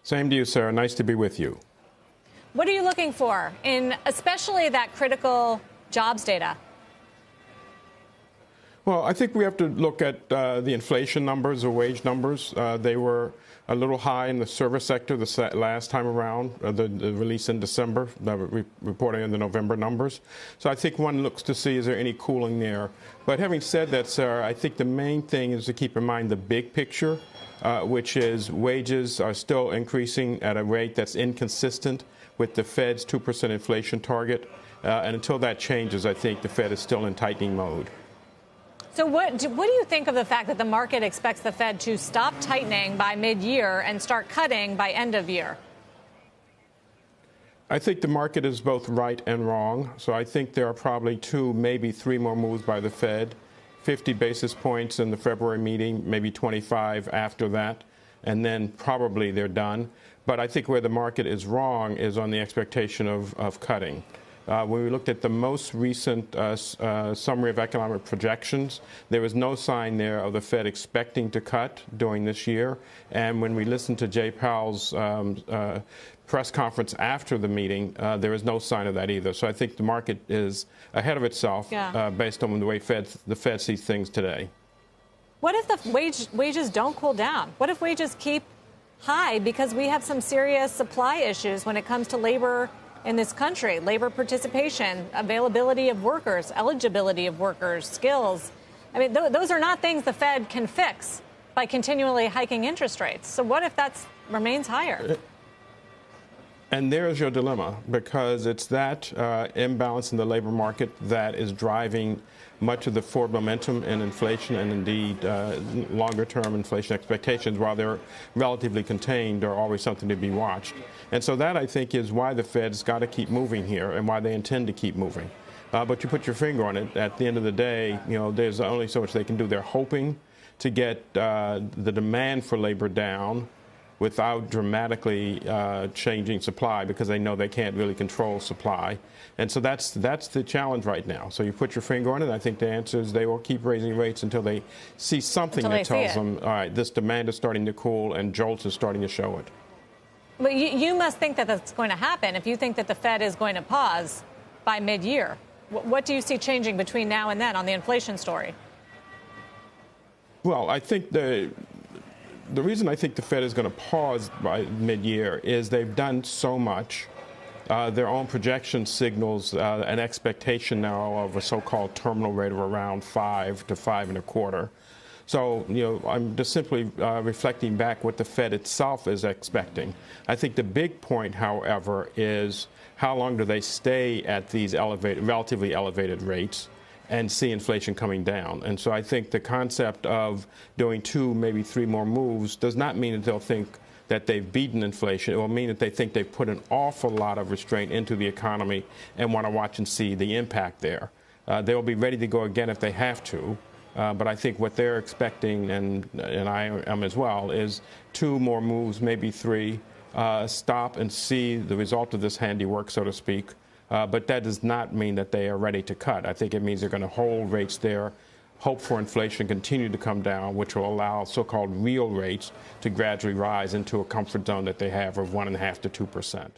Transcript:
Same to you, Sarah. Nice to be with you. What are you looking for in especially that critical jobs data? Well, I think we have to look at the inflation numbers or wage numbers. They were a little high in the service sector the last time around, the release in December, reporting on the November numbers. So I think one looks to see, is there any cooling there? But having said that, Sarah, I think the main thing is to keep in mind the big picture, which is wages are still increasing at a rate that's inconsistent with the Fed's 2% inflation target. And until that changes, I think the Fed is still in tightening mode. So what do you think of the fact that the market expects the Fed to stop tightening by mid-year and start cutting by end of year? I think the market is both right and wrong. So I think there are probably 2, maybe 3 more moves by the Fed, 50 basis points in the February meeting, maybe 25 after that, and then probably they're done. But I think where the market is wrong is on the expectation of cutting. When we looked at the most recent summary of economic projections, there was no sign there of the Fed expecting to cut during this year. And when we listened to Jay Powell's press conference after the meeting, there is no sign of that either. So I think the market is ahead of itself based on the way the Fed sees things today. What if the wages don't cool down? What if wages keep high because we have some serious supply issues when it comes to labor in this country, labor participation, availability of workers, eligibility of workers, skills? I mean, those are not things the Fed can fix by continually hiking interest rates. So what if that remains higher? And there's your dilemma, because it's that imbalance in the labor market that is driving much of the forward momentum in inflation and indeed longer-term inflation expectations. While they're relatively contained, are always something to be watched. And so that, I think, is why the Fed's got to keep moving here and why they intend to keep moving. But you put your finger on it. At the end of the day, you know, there's only so much they can do. They're hoping to get the demand for labor down without dramatically changing supply, because they know they can't really control supply. And so that's the challenge right now. So you put your finger on it. I think the answer is they will keep raising rates until they see something that tells them, all right, this demand is starting to cool and jolts is starting to show it. But you must think that that's going to happen if you think that the Fed is going to pause by mid-year. What do you see changing between now and then on the inflation story? Well, I think the reason I think the Fed is going to pause by mid-year is they've done so much. Their own projection signals an expectation now of a so-called terminal rate of around 5 to 5.25. So, you know, I'm just simply reflecting back what the Fed itself is expecting. I think the big point, however, is how long do they stay at these relatively elevated rates and see inflation coming down. And so I think the concept of doing 2, maybe 3 more moves does not mean that they'll think that they've beaten inflation. It will mean that they think they've put an awful lot of restraint into the economy and want to watch and see the impact there. They will be ready to go again if they have to. But I think what they're expecting, and I am as well, is 2 more moves, maybe 3, stop and see the result of this handiwork, so to speak. But that does not mean that they are ready to cut. I think it means they're going to hold rates there, hope for inflation continue to come down, which will allow so-called real rates to gradually rise into a comfort zone that they have of 1.5% to 2%.